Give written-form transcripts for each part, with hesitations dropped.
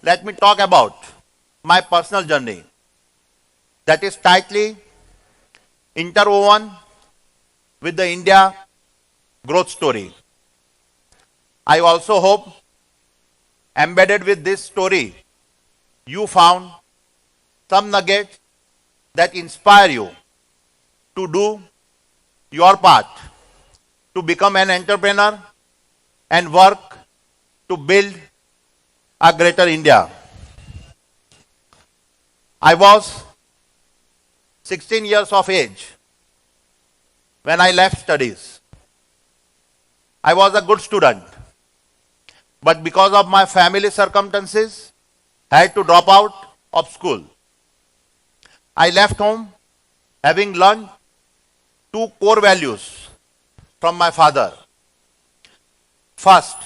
let me talk about my personal journey that is tightly interwoven with the India growth story. I also hope embedded with this story, you found some nuggets that inspire you to do your part to become an entrepreneur and work to build a greater India. I was 16 years of age when I left studies. I was a good student, but because of my family circumstances, I had to drop out of school. I left home having learned two core values from my father. First,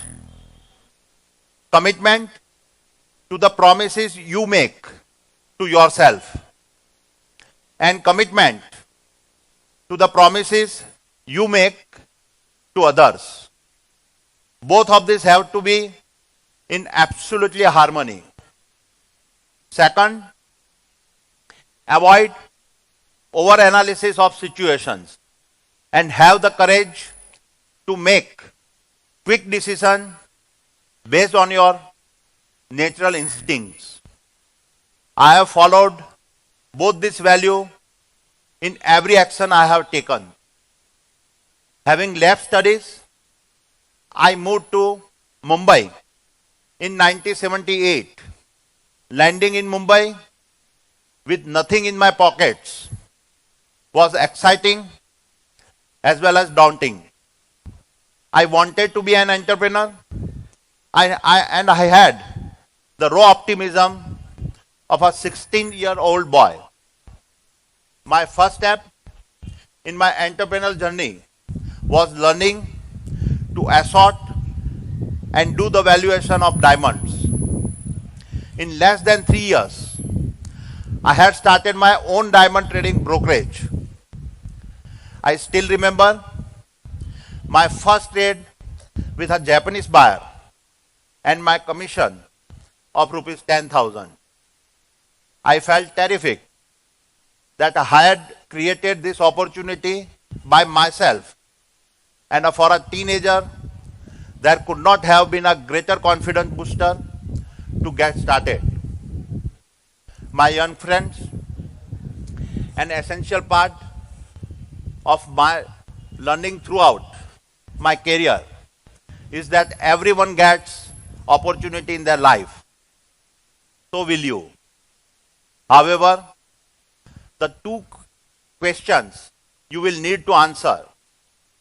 commitment to the promises you make to yourself, and commitment to the promises you make to others. Both of these have to be in absolutely harmony. Second, avoid over-analysis of situations and have the courage to make quick decisions based on your natural instincts. I have followed both this value in every action I have taken. Having left studies, I moved to Mumbai in 1978. Landing in Mumbai with nothing in my pockets was exciting as well as daunting. I wanted to be an entrepreneur and I had the raw optimism of a 16-year-old boy. My first step in my entrepreneurial journey was learning to assort and do the valuation of diamonds. In less than 3 years, I had started my own diamond trading brokerage. I still remember my first trade with a Japanese buyer and my commission of rupees 10,000. I felt terrific that I had created this opportunity by myself, and for a teenager, there could not have been a greater confidence booster to get started. My young friends, an essential part of my learning throughout my career is that everyone gets opportunity in their life. So will you. However, the two questions you will need to answer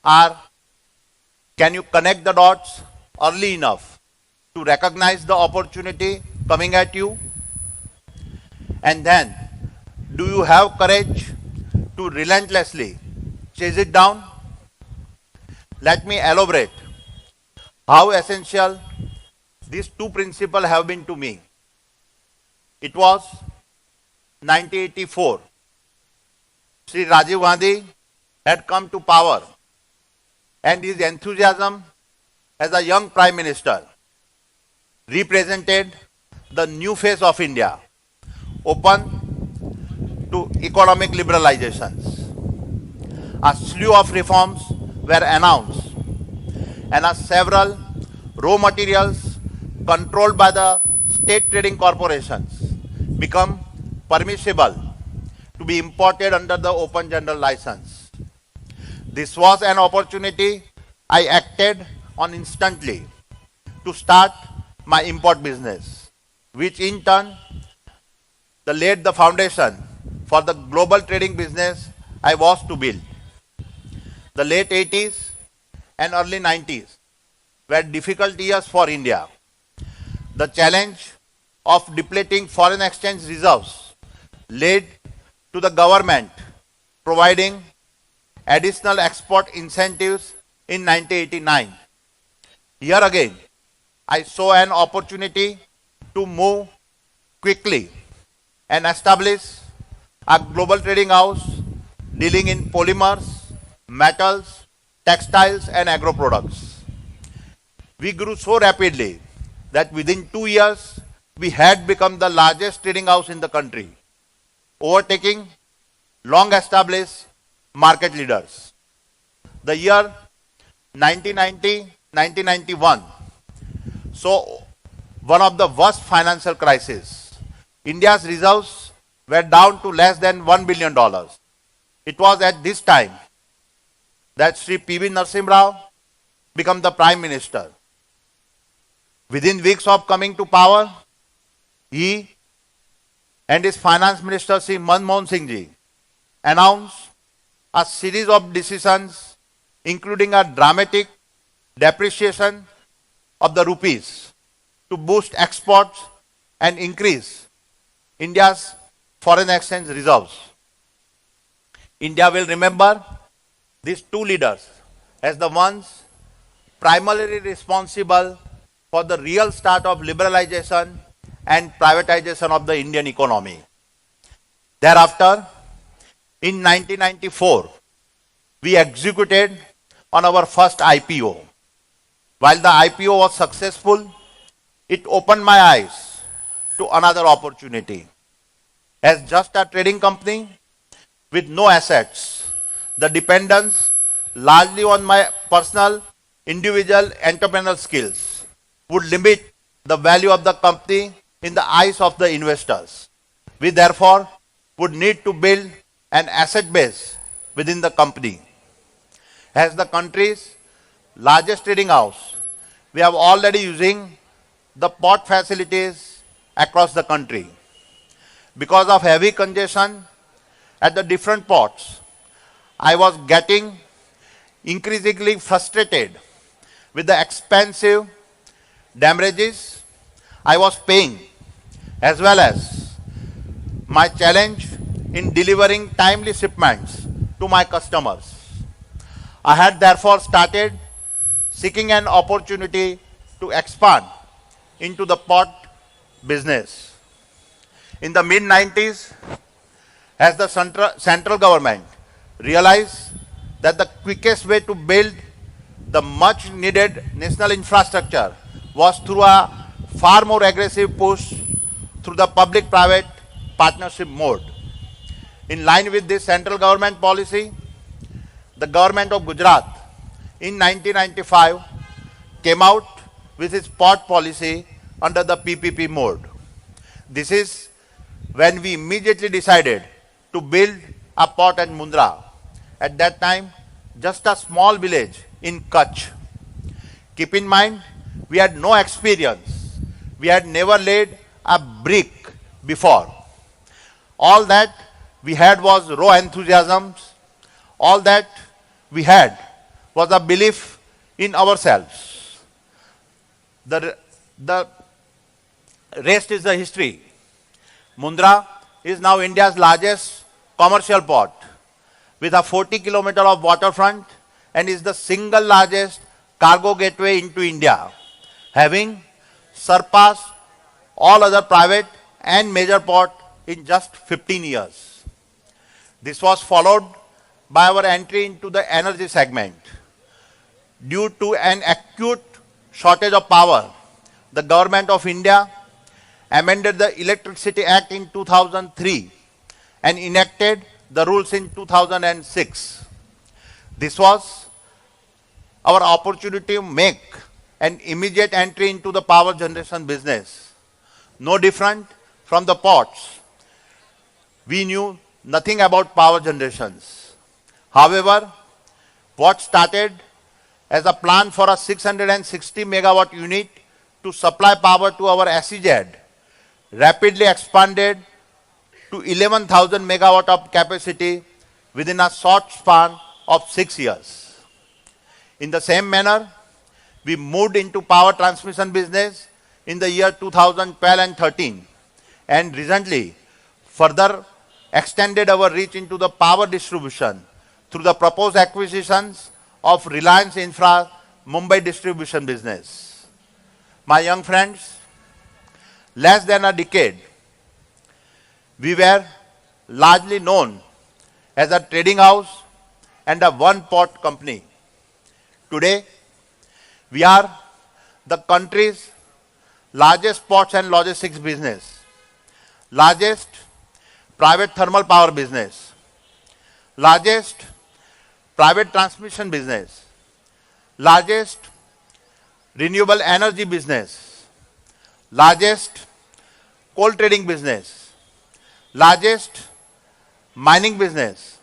are: can you connect the dots early enough to recognize the opportunity coming at you? And then, do you have courage to relentlessly chase it down? Let me elaborate how essential these two principles have been to me. It was 1984. Sri Rajiv Gandhi had come to power, and his enthusiasm as a young Prime Minister represented the new face of India, open to economic liberalizations. A slew of reforms were announced, and several raw materials controlled by the state trading corporations become permissible to be imported under the open general license. This was an opportunity I acted on instantly to start my import business, which in turn laid the foundation for the global trading business I was to build. The late 80s and early 90s were difficult years for India. The challenge of depleting foreign exchange reserves led to the government providing additional export incentives in 1989. Here again, I saw an opportunity to move quickly and establish a global trading house dealing in polymers, metals, textiles, and agro products. We grew so rapidly that within 2 years, we had become the largest trading house in the country, overtaking long-established market leaders. The year 1990-1991 saw one of the worst financial crises. India's reserves were down to less than $1 billion. It was at this time that Sri P.V. Narasimha Rao became the Prime Minister. Within weeks of coming to power, he and his Finance Minister Sri Manmohan Singh Ji announced a series of decisions, including a dramatic depreciation of the rupees to boost exports and increase India's foreign exchange reserves. India will remember these two leaders as the ones primarily responsible for the real start of liberalization and privatization of the Indian economy. Thereafter, in 1994, we executed on our first IPO. While the IPO was successful, it opened my eyes to another opportunity. As just a trading company with no assets, the dependence largely on my personal, individual entrepreneurial skills would limit the value of the company in the eyes of the investors. We therefore would need to build an asset base within the company. As the country's largest trading house, we are already using the port facilities across the country. Because of heavy congestion at the different ports, I was getting increasingly frustrated with the expensive damages I was paying, as well as my challenge in delivering timely shipments to my customers. I had therefore started seeking an opportunity to expand into the port business. In the mid-90s, as the central government realized that the quickest way to build the much needed national infrastructure was through a far more aggressive push through the public-private partnership mode. In line with this central government policy, the government of Gujarat in 1995 came out with its port policy under the PPP mode. This is when we immediately decided to build a port at Mundra. At that time, just a small village in Kutch. Keep in mind, we had no experience. We had never laid a brick before. All that we had was raw enthusiasm. All that we had was a belief in ourselves. The rest is the history. Mundra is now India's largest commercial port with a 40 kilometer of waterfront and is the single largest cargo gateway into India, having surpassed all other private and major ports in just 15 years. This was followed by our entry into the energy segment. Due to an acute shortage of power, the Government of India amended the Electricity Act in 2003 and enacted the rules in 2006. This was our opportunity to make an immediate entry into the power generation business. No different from the ports, we knew nothing about power generations. However, what started as a plan for a 660 megawatt unit to supply power to our SEZ rapidly expanded to 11,000 megawatt of capacity within a short span of 6 years. In the same manner, we moved into power transmission business in the year 2012 and 13 and recently further extended our reach into the power distribution through the proposed acquisitions of Reliance Infra Mumbai distribution business. My young friends, less than a decade, we were largely known as a trading house and a one-port company. Today, we are the country's largest ports and logistics business, largest private thermal power business, largest private transmission business, largest renewable energy business, largest coal trading business, largest mining business,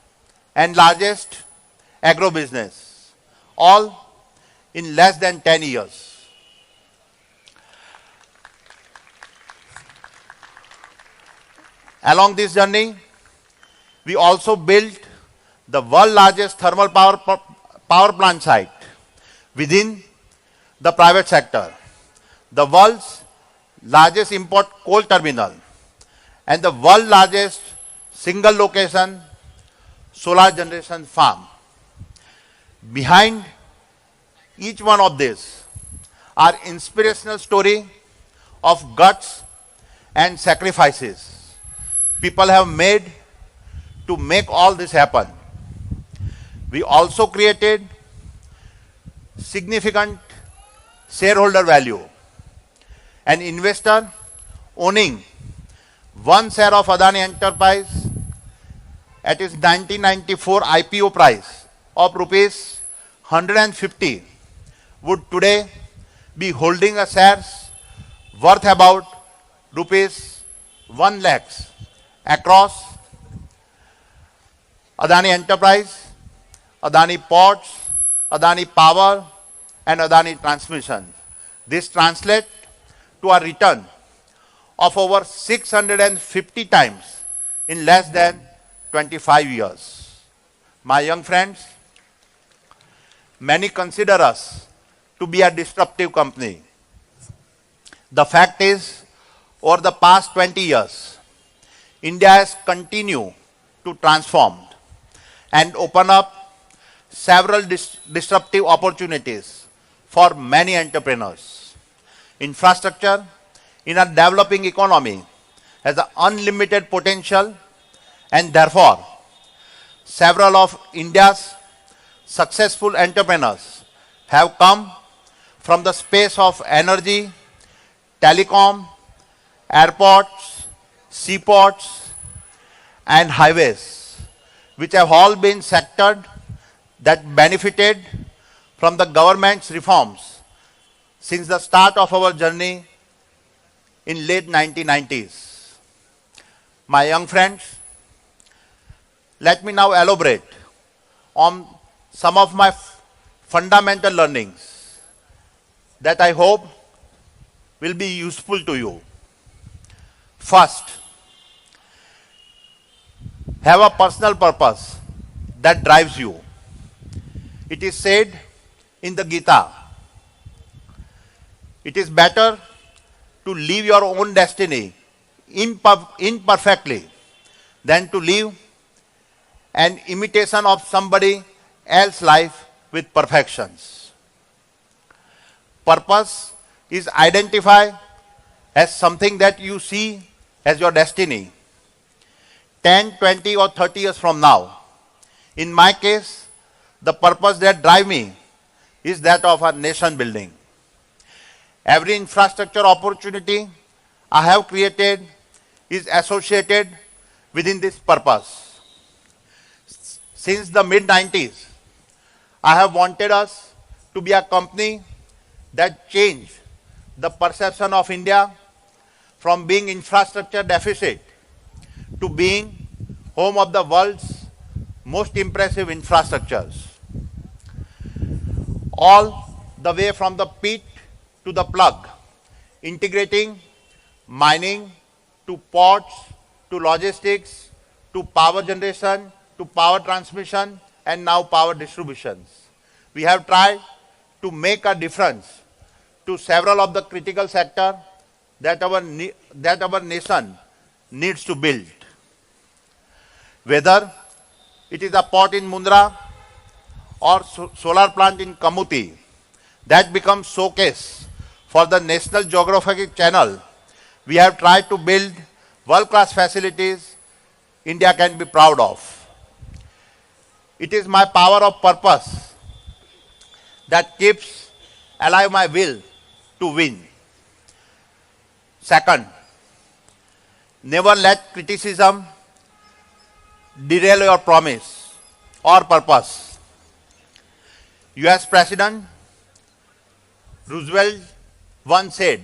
and largest agro business, all in less than 10 years. Along this journey, we also built the world's largest thermal power plant site within the private sector, the world's largest import coal terminal, and the world's largest single location solar generation farm. Behind each one of these are inspirational story of guts and sacrifices people have made to make all this happen. We also created significant shareholder value. An investor owning one share of Adani Enterprise at its 1994 IPO price of rupees 150 would today be holding a shares worth about rupees 1 lakhs across Adani Enterprise, Adani Ports, Adani Power, and Adani Transmission. This translates to a return of over 650 times in less than 25 years. My young friends, many consider us to be a disruptive company. The fact is, over the past 20 years, India has continued to transform and open up several disruptive opportunities for many entrepreneurs. Infrastructure in a developing economy has an unlimited potential, and therefore several of India's successful entrepreneurs have come from the space of energy, telecom, airports, seaports, and highways, which have all been sectors that benefited from the government's reforms since the start of our journey in late 1990s. My young friends, let me now elaborate on some of my fundamental learnings that I hope will be useful to you. First, have a personal purpose that drives you. It is said in the Gita, it is better to live your own destiny imperfectly than to live an imitation of somebody else's life with perfections. Purpose is identified as something that you see as your destiny 10, 20 or 30 years from now. In my case, the purpose that drives me is that of a nation building. Every infrastructure opportunity I have created is associated within this purpose. Since the mid-90s, I have wanted us to be a company that changed the perception of India from being infrastructure deficit to being home of the world's most impressive infrastructures. All the way from the pit to the plug, integrating mining to ports to logistics to power generation to power transmission and now power distributions. We have tried to make a difference to several of the critical sectors that our nation needs to build. Whether it is a port in Mundra or solar plant in Kamuti that becomes showcase for the National Geographic Channel, we have tried to build world-class facilities India can be proud of. It is my power of purpose that keeps alive my will to win. Second, never let criticism derail your promise or purpose. US President Roosevelt once said,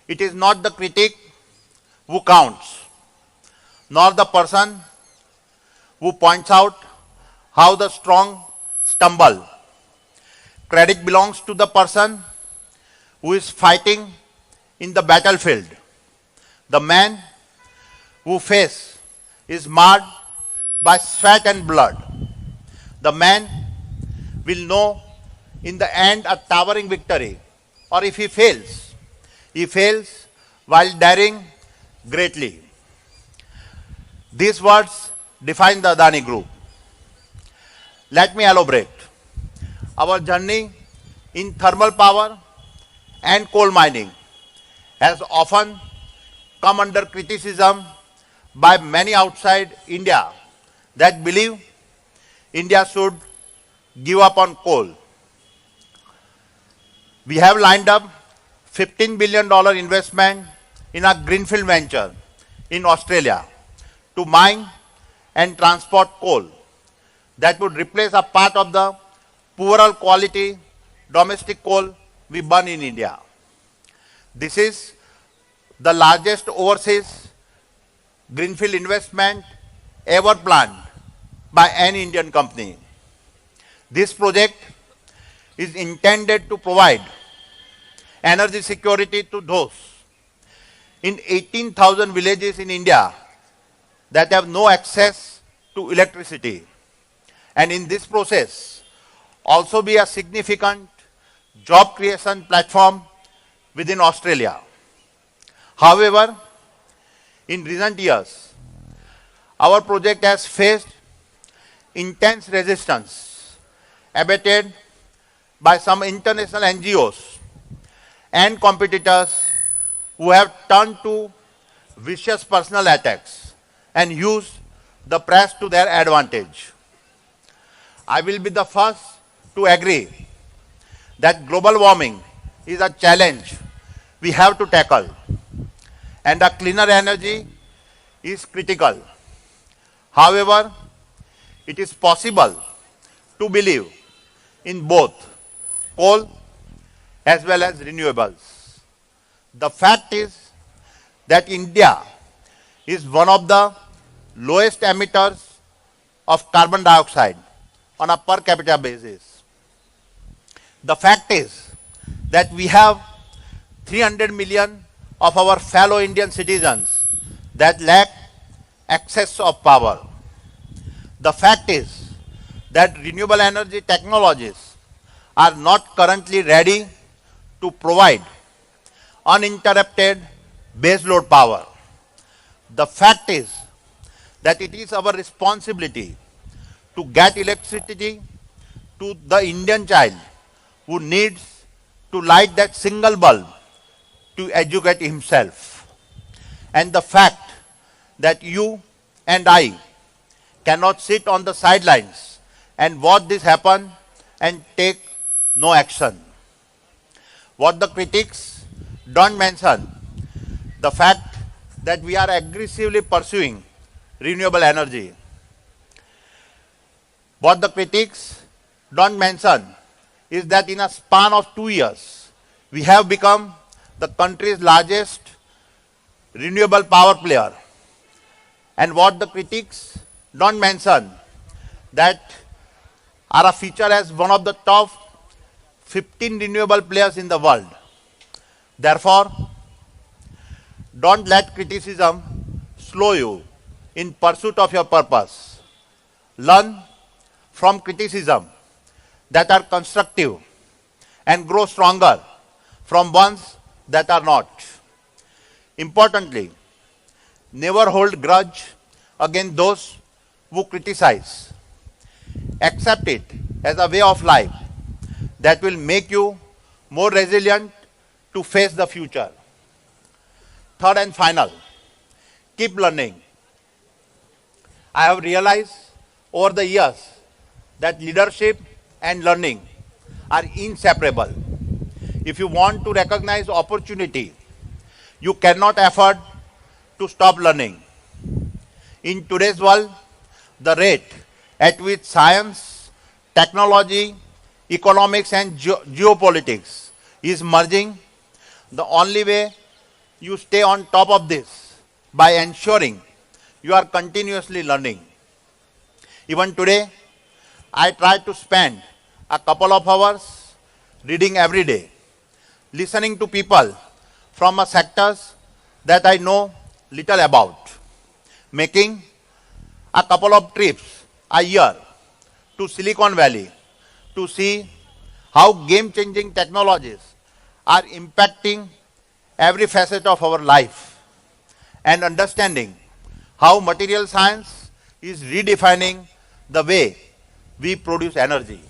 "It is not the critic who counts, nor the person who points out how the strong stumble. Credit belongs to the person who is fighting in the battlefield. The man whose face is marred by sweat and blood. The man will know in the end a towering victory, or if he fails while daring greatly." These words define the Adani Group. Let me elaborate. Our journey in thermal power and coal mining has often come under criticism by many outside India that believe India should give up on coal. We have lined up $15 billion investment in a greenfield venture in Australia to mine and transport coal that would replace a part of the poorer quality domestic coal we burn in India. This is the largest overseas greenfield investment ever planned by any Indian company. This project is intended to provide energy security to those in 18,000 villages in India that have no access to electricity, and in this process also be a significant job creation platform within Australia. However, in recent years, our project has faced intense resistance, abated by some international NGOs and competitors who have turned to vicious personal attacks and used the press to their advantage. I will be the first to agree that global warming is a challenge we have to tackle, and a cleaner energy is critical. However, it is possible to believe in both coal as well as renewables. The fact is that India is one of the lowest emitters of carbon dioxide on a per capita basis. The fact is that we have 300 million of our fellow Indian citizens that lack access of power. The fact is that renewable energy technologies are not currently ready to provide uninterrupted baseload power. The fact is that it is our responsibility to get electricity to the Indian child who needs to light that single bulb to educate himself. And the fact that you and I cannot sit on the sidelines and watch this happen and take no action. What the critics don't mention, the fact that we are aggressively pursuing renewable energy. What the critics don't mention is that in a span of 2 years, we have become the country's largest renewable power player. And what the critics don't mention, that are featured as one of the top 15 renewable players in the world. Therefore, don't let criticism slow you in pursuit of your purpose. Learn from criticism that are constructive and grow stronger from ones that are not. Importantly, never hold grudge against those who criticize. Accept it as a way of life that will make you more resilient to face the future. Third and final, keep learning. I have realized over the years that leadership and learning are inseparable. If you want to recognize opportunity You cannot afford to stop learning. In today's world, the rate at which science, technology, economics and geopolitics is merging, the only way you stay on top of this by ensuring you are continuously learning. Even today, I try to spend a couple of hours reading every day, listening to people from sectors that I know little about, making a couple of trips a year to Silicon Valley to see how game-changing technologies are impacting every facet of our life, and understanding how material science is redefining the way we produce energy.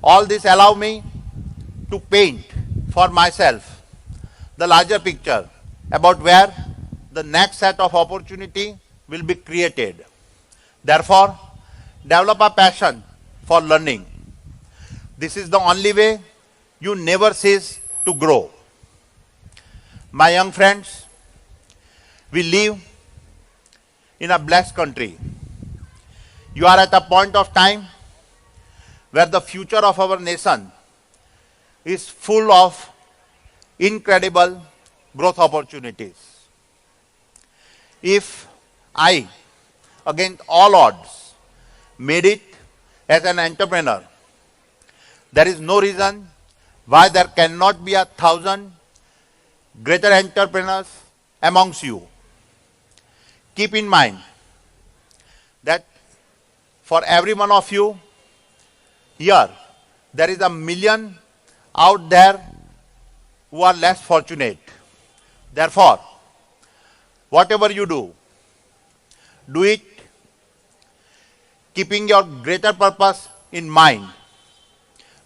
All this allow me to paint for myself the larger picture about where the next set of opportunity will be created. Therefore, develop a passion for learning. This is the only way you never cease to grow. My young friends, we live in a blessed country. You are at a point of time where the future of our nation is full of incredible growth opportunities. If I, against all odds, made it as an entrepreneur, there is no reason why there cannot be 1,000 greater entrepreneurs amongst you. Keep in mind that for every one of you here, there is 1 million out there who are less fortunate. Therefore, whatever you do it keeping your greater purpose in mind.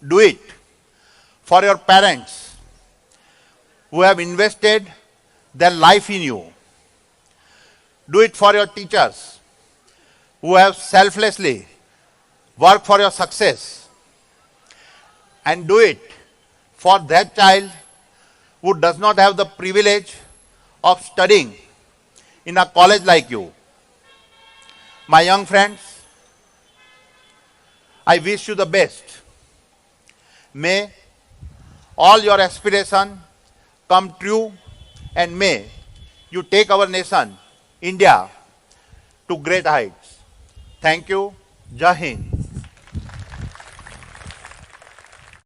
Do it for your parents who have invested their life in you. Do it for your teachers who have selflessly worked for your success. And do it for that child who does not have the privilege of studying in a college like you. My young friends, I wish you the best. May all your aspirations come true, and may you take our nation, India, to great heights. Thank you. Jai Hind.